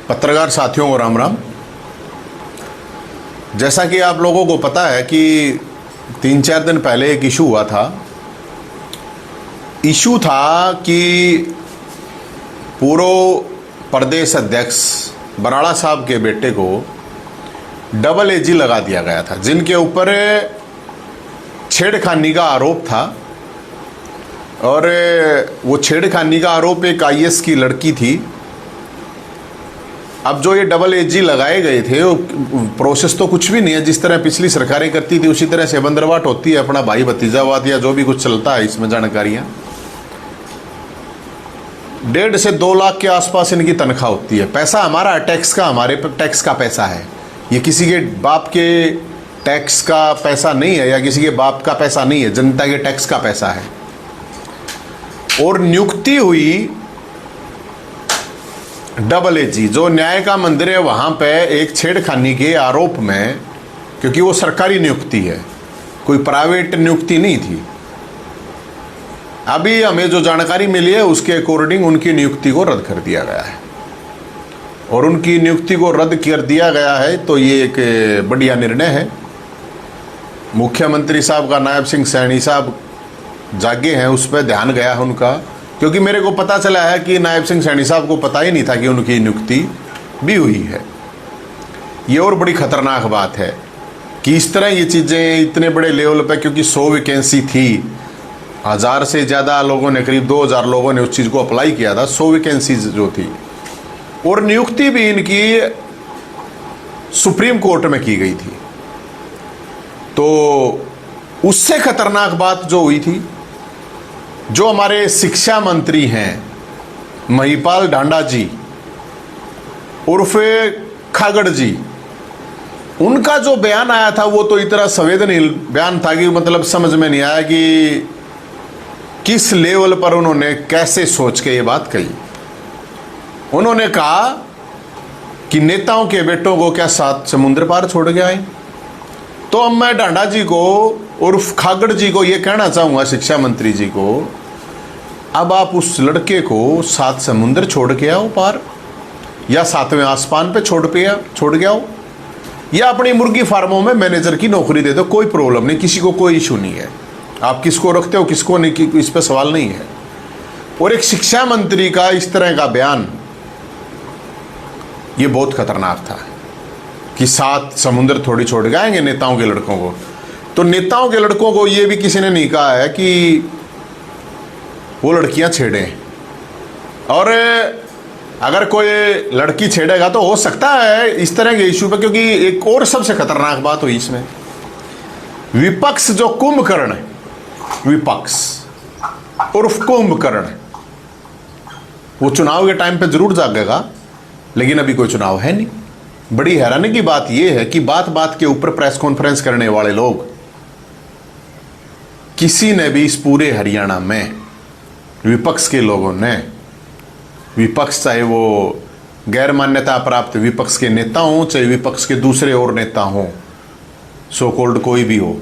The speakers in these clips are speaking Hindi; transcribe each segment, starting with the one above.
पत्रकार साथियों को राम राम। जैसा कि आप लोगों को पता है कि 3-4 दिन पहले एक इशू हुआ था। इशू था कि पूर्व प्रदेश अध्यक्ष बराड़ा साहब के बेटे को डबल एजी लगा दिया गया था, जिनके ऊपर छेड़खानी का आरोप था। और वो छेड़खानी का आरोप एक आईएएस की लड़की थी। अब जो ये डबल एजी लगाए गए थे, वो प्रोसेस तो कुछ भी नहीं है। जिस तरह पिछली सरकारें करती थी उसी तरह से बंदरवाट होती है, अपना भाई भतीजावाद या जो भी कुछ चलता है इसमें जानकारियां। 1.5 से 2 लाख के आसपास इनकी तनख्वाह होती है। पैसा हमारा टैक्स का, हमारे टैक्स का पैसा है। ये किसी के बाप के टैक्स का पैसा नहीं है या किसी के बाप का पैसा नहीं है, जनता के टैक्स का पैसा है। और नियुक्ति हुई डबल एजी, जो न्याय का मंदिर है, वहां पे एक छेड़खानी के आरोप में, क्योंकि वो सरकारी नियुक्ति है, कोई प्राइवेट नियुक्ति नहीं थी। अभी हमें जो जानकारी मिली है उसके अकॉर्डिंग उनकी नियुक्ति को रद्द कर दिया गया है। और उनकी नियुक्ति को रद्द कर दिया गया है तो ये एक बढ़िया निर्णय है। मुख्यमंत्री साहब का, नायब सिंह सैनी साहब जागे हैं, उस पर ध्यान गया है उनका। क्योंकि मेरे को पता चला है कि नायब सिंह सैनी साहब को पता ही नहीं था कि उनकी नियुक्ति भी हुई है। ये और बड़ी खतरनाक बात है कि इस तरह ये चीज़ें इतने बड़े लेवल पे, क्योंकि 100 वैकेंसी थी, 1000 से ज़्यादा लोगों ने, करीब 2000 लोगों ने उस चीज़ को अप्लाई किया था, 100 वैकेंसीज जो थी। और नियुक्ति भी इनकी सुप्रीम कोर्ट में की गई थी। तो उससे खतरनाक बात जो हुई थी, जो हमारे शिक्षा मंत्री हैं महिपाल ढांडा जी उर्फे खागड़ जी, उनका जो बयान आया था वो तो इतना संवेदनशील बयान था कि मतलब समझ में नहीं आया कि किस लेवल पर उन्होंने कैसे सोच के ये बात कही। उन्होंने कहा कि नेताओं के बेटों को क्या 7 समुद्र पार छोड़ के आए। तो अब मैं ढांडा जी को उर्फ खागड़ जी को ये कहना चाहूँगा, शिक्षा मंत्री जी को, अब आप उस लड़के को 7 समुद्र छोड़ के आओ पार, या 7वें आसमान पे छोड़ के आओ, या अपनी मुर्गी फार्मों में मैनेजर की नौकरी दे दो। कोई प्रॉब्लम नहीं, किसी को कोई इशू नहीं है। आप किसको रखते हो किसको नहीं, इस पर सवाल नहीं है। और एक शिक्षा मंत्री का इस तरह का बयान, ये बहुत खतरनाक था कि 7 समुद्र थोड़ी छोड़ के आएंगे नेताओं के लड़कों को। तो नेताओं के लड़कों को ये भी किसी ने नहीं कहा है कि वो लड़कियां छेड़ें। और अगर कोई लड़की छेड़ेगा तो हो सकता है इस तरह के इशू पे, क्योंकि एक और सबसे खतरनाक बात हुई इसमें, विपक्ष जो कुंभकर्ण, विपक्ष उर्फ कुंभकर्ण, वो चुनाव के टाइम पे जरूर जागेगा, लेकिन अभी कोई चुनाव है नहीं। बड़ी हैरानी की बात यह है कि बात बात के ऊपर प्रेस कॉन्फ्रेंस करने वाले लोग, किसी ने भी इस पूरे हरियाणा में विपक्ष के लोगों ने, विपक्ष चाहे वो गैर मान्यता प्राप्त विपक्ष के नेता हों, चाहे विपक्ष के दूसरे और नेता हों, सो कॉल्ड कोई भी हो,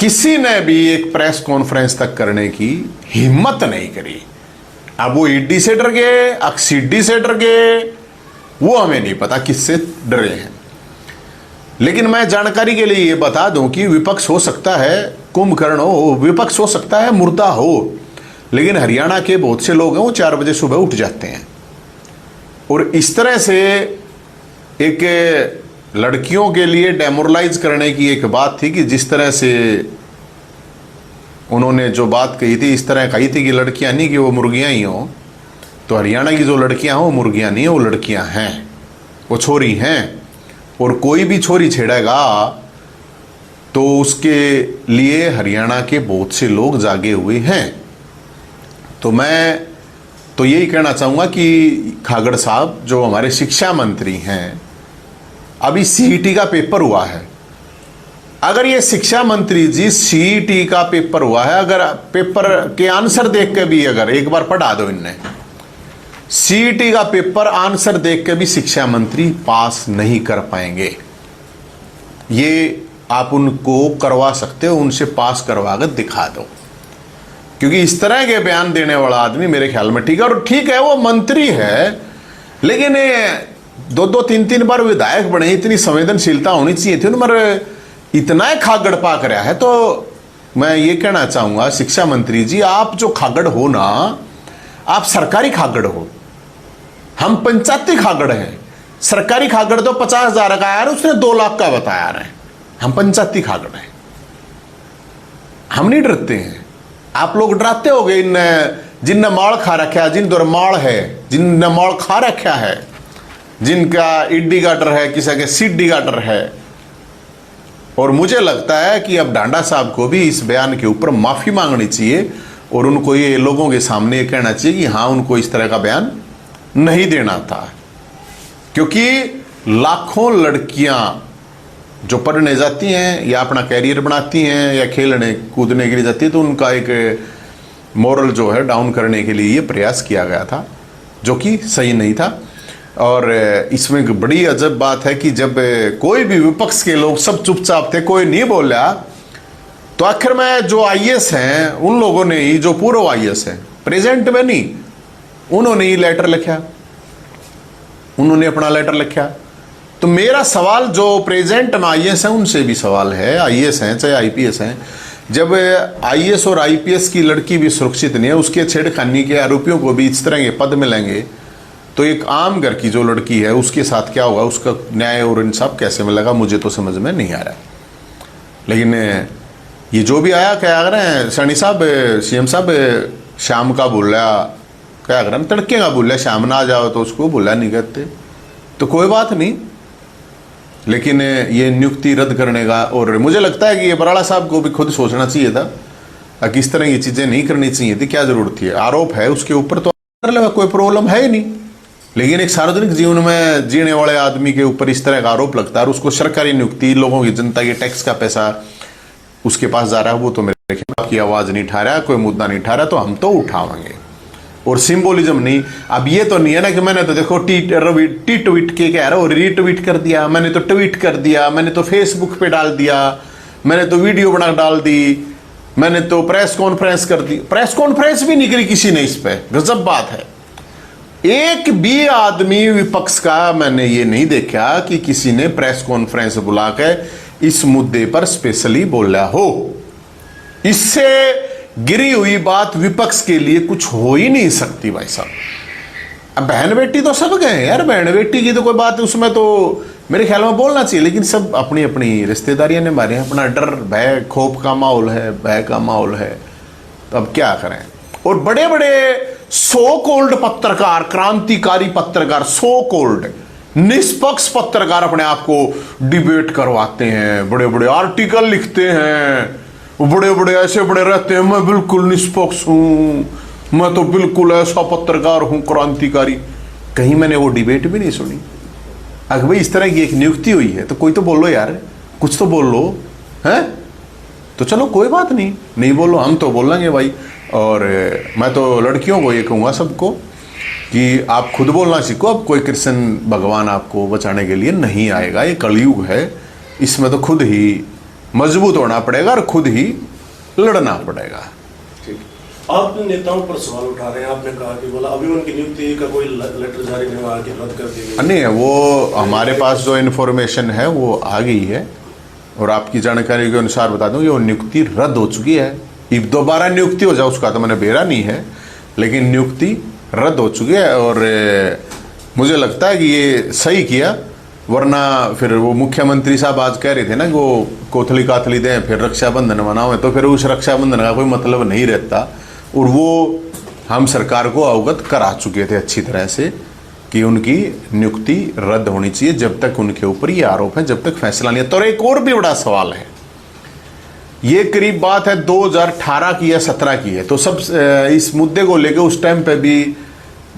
किसी ने भी एक प्रेस कॉन्फ्रेंस तक करने की हिम्मत नहीं करी। अब वो ईडी से डर गए, सीडी से डर गए, वो हमें नहीं पता किससे डरे हैं। लेकिन मैं जानकारी के लिए ये बता दूं कि विपक्ष हो सकता है कुंभकर्ण हो, विपक्ष हो सकता है मुर्दा हो, लेकिन हरियाणा के बहुत से लोग हैं वो 4 बजे सुबह उठ जाते हैं। और इस तरह से एक लड़कियों के लिए डेमोरलाइज करने की एक बात थी कि जिस तरह से उन्होंने जो बात कही थी, इस तरह कही थी कि लड़कियां नहीं, कि वो मुर्गियां ही हों। तो हरियाणा की जो लड़कियां हों वो मुर्गियां नहीं है, वो लड़कियां हैं, वो छोरी हैं। और कोई भी छोरी छेड़ेगा तो उसके लिए हरियाणा के बहुत से लोग जागे हुए हैं। तो मैं तो यही कहना चाहूँगा कि खागड़ साहब जो हमारे शिक्षा मंत्री हैं, अभी सीईटी का पेपर हुआ है। अगर ये शिक्षा मंत्री जी, सीईटी का पेपर हुआ है, अगर पेपर के आंसर देख के भी अगर एक बार पढ़ा दो इनने, सीईटी का पेपर आंसर देख के भी शिक्षा मंत्री पास नहीं कर पाएंगे। ये आप उनको करवा सकते हो, उनसे पास करवा कर दिखा दो। क्योंकि इस तरह के बयान देने वाला आदमी मेरे ख्याल में ठीक है। और ठीक है वो मंत्री है, लेकिन दो दो तीन तीन बार विधायक बने, इतनी संवेदनशीलता होनी चाहिए थी उनमें। इतना खागड़ पाक रहा है। तो मैं ये कहना चाहूंगा शिक्षा मंत्री जी, आप जो खागड़ हो ना, आप सरकारी खागड़ हो, हम पंचायती खागड़ हैं। सरकारी खागड़ तो 50,000 का आया, उसने 2 लाख का बताया रहे। हम पंचायती खागड़ हैं, हम नहीं डरते हैं। आप लोग डराते होगे इन जिनने माल खा रखा है, जिन माल है, जिनने माल खा रखा है, जिनका ईडी का डर है, किसी के सीडी का डर है। और मुझे लगता है कि अब डांडा साहब को भी इस बयान के ऊपर माफी मांगनी चाहिए और उनको ये लोगों के सामने ये कहना चाहिए कि हाँ, उनको इस तरह का बयान नहीं देना था। क्योंकि लाखों लड़कियां जो पढ़ने जाती हैं या अपना कैरियर बनाती हैं या खेलने कूदने के लिए जाती है, तो उनका एक मोरल जो है डाउन करने के लिए ये प्रयास किया गया था, जो कि सही नहीं था। और इसमें एक बड़ी अजब बात है कि जब कोई भी विपक्ष के लोग सब चुपचाप थे, कोई नहीं बोला, तो आखिर में जो आईएएस हैं उन लोगों ने ही, जो पूर्व आईएएस हैं, प्रेजेंट में नहीं, उन्होंने ही लेटर लिखा, उन्होंने अपना लेटर लिखा। तो मेरा सवाल जो प्रेजेंट में आईएएस हैं उनसे भी सवाल है, आईएएस हैं चाहे आईपीएस हैं, जब आईएएस और आईपीएस की लड़की भी सुरक्षित नहीं है, उसके छेड़खानी के आरोपियों को भी इस तरह के पद मिलेंगे, तो एक आम घर की जो लड़की है उसके साथ क्या होगा, उसका न्याय और इंसाफ कैसे मिलेगा, मुझे तो समझ में नहीं आ रहा है। लेकिन ये जो भी आया, क्या कर रहे हैं सैनी साहब, सीएम साहब शाम का बोल रहा, क्या कर रहे हैं तड़के का बोल रहा, शाम ना आ जाओ तो उसको बोला नहीं करते, तो कोई बात नहीं। लेकिन ये नियुक्ति रद्द करने का, और मुझे लगता है कि ये बराड़ा साहब को भी खुद सोचना चाहिए था कि इस तरह की चीजें नहीं करनी चाहिए थी, क्या जरूरत थी। आरोप है उसके ऊपर तो कोई प्रॉब्लम है ही नहीं, लेकिन एक सार्वजनिक जीवन में जीने वाले आदमी के ऊपर इस तरह का आरोप लगता है और उसको सरकारी नियुक्ति, लोगों की जनता के टैक्स का पैसा उसके पास जा रहा है, वो तो मेरे ख्याल की आवाज नहीं उठा रहा, कोई मुद्दा नहीं उठा रहा, तो हम तो उठाएंगे। और सिंबोलिज्म नहीं, अब ये तो नहीं है ना कि मैंने तो देखो टी ट्वीट के कह रहा हूँ, रीट्वीट कर दिया, मैंने तो ट्वीट कर दिया, मैंने तो फेसबुक पे डाल दिया, मैंने तो वीडियो बना डाल दी, मैंने तो प्रेस कॉन्फ्रेंस कर दी। प्रेस कॉन्फ्रेंस भी नहीं करी किसी ने इस पे, गजब बात है। एक भी आदमी विपक्ष का मैंने ये नहीं देखा कि किसी ने प्रेस कॉन्फ्रेंस बुलाकर इस मुद्दे पर स्पेशली बोला हो। इससे गिरी हुई बात विपक्ष के लिए कुछ हो ही नहीं सकती भाई साहब। अब बहन बेटी तो सब गए यार, बहन बेटी की तो कोई बात, उसमें तो मेरे ख्याल में बोलना चाहिए, लेकिन सब अपनी अपनी रिश्तेदारियां ने मारे, अपना डर भय खौफ का माहौल है, भय का माहौल है, तो अब क्या करें। और बड़े बड़े सो कोल्ड पत्रकार, क्रांतिकारी पत्रकार, सो कोल्ड निष्पक्ष पत्रकार अपने आप को डिबेट करवाते हैं, बड़े बड़े आर्टिकल लिखते हैं, बड़े बड़े ऐसे बड़े रहते हैं, मैं बिल्कुल निष्पक्ष हूं, मैं तो बिल्कुल ऐसा पत्रकार हूं क्रांतिकारी। कहीं मैंने वो डिबेट भी नहीं सुनी। अगर भाई इस तरह की एक नियुक्ति हुई है तो कोई तो बोलो यार, कुछ तो बोल लो है, तो चलो कोई बात नहीं, नहीं बोलो, हम तो बोलेंगे भाई। और मैं तो लड़कियों को ये कहूँगा सबको कि आप खुद बोलना सीखो। अब कोई कृष्ण भगवान आपको बचाने के लिए नहीं आएगा, ये कलयुग है, इसमें तो खुद ही मजबूत होना पड़ेगा और खुद ही लड़ना पड़ेगा। आप नेताओं पर सवाल उठा रहे हैं, आपने कहा कि बोला अभी उनकी नियुक्ति का कोई लेटर जारी नहीं हुआ कि रद्द कर दी गई। नहीं, वो हमारे पास जो इन्फॉर्मेशन है वो आ गई है, और आपकी जानकारी के अनुसार बता दूं, ये नियुक्ति रद्द हो चुकी है। अब दोबारा नियुक्ति हो जाए उसका तो मैंने बेरा नहीं है, लेकिन नियुक्ति रद्द हो चुकी है। और मुझे लगता है कि ये सही किया, वरना फिर वो मुख्यमंत्री साहब आज कह रहे थे ना कि वो कोथली काथली दें फिर रक्षाबंधन मनाओ, तो फिर उस रक्षाबंधन का कोई मतलब नहीं रहता। और वो हम सरकार को अवगत करा चुके थे अच्छी तरह से कि उनकी नियुक्ति रद्द होनी चाहिए जब तक उनके ऊपर ये आरोप है, जब तक फैसला नहीं है। तो एक और भी बड़ा सवाल है, ये करीब बात है 2018 की या 17 की है, तो सब इस मुद्दे को लेकर उस टाइम पे भी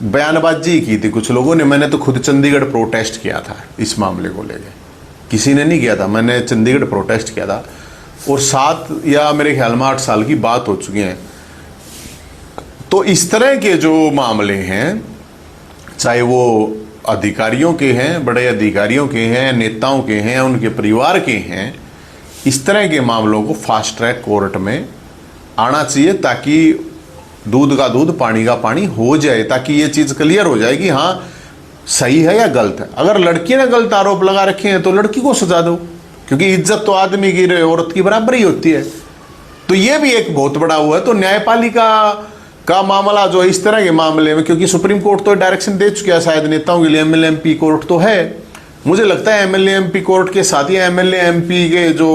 बयानबाजी की थी कुछ लोगों ने। मैंने तो खुद चंडीगढ़ प्रोटेस्ट किया था इस मामले को लेकर, किसी ने नहीं किया था, मैंने चंडीगढ़ प्रोटेस्ट किया था। और 7 या मेरे ख्याल में 8 साल की बात हो चुकी है। तो इस तरह के जो मामले हैं, चाहे वो अधिकारियों के हैं, बड़े अधिकारियों के हैं, नेताओं के हैं, उनके परिवार के हैं, इस तरह के मामलों को फास्ट ट्रैक कोर्ट में आना चाहिए ताकि दूध का दूध पानी का पानी हो जाए, ताकि ये चीज क्लियर हो जाए कि हाँ सही है या गलत है। अगर लड़की ने गलत आरोप लगा रखे हैं तो लड़की को सजा दो, क्योंकि इज्जत तो आदमी की औरत की बराबर ही होती है। तो ये भी एक बहुत बड़ा हुआ है। तो न्यायपालिका का मामला जो है इस तरह के मामले में, क्योंकि सुप्रीम कोर्ट तो डायरेक्शन दे चुका है शायद नेताओं के लिए, एमएलए एमपी कोर्ट तो है, मुझे लगता है एमएलए एमपी कोर्ट के साथ ही एमएलए एमपी के जो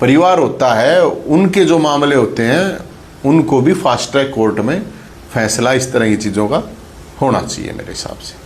परिवार होता है उनके जो मामले होते हैं उनको भी फास्ट ट्रैक कोर्ट में फैसला इस तरह की चीज़ों का होना चाहिए मेरे हिसाब से।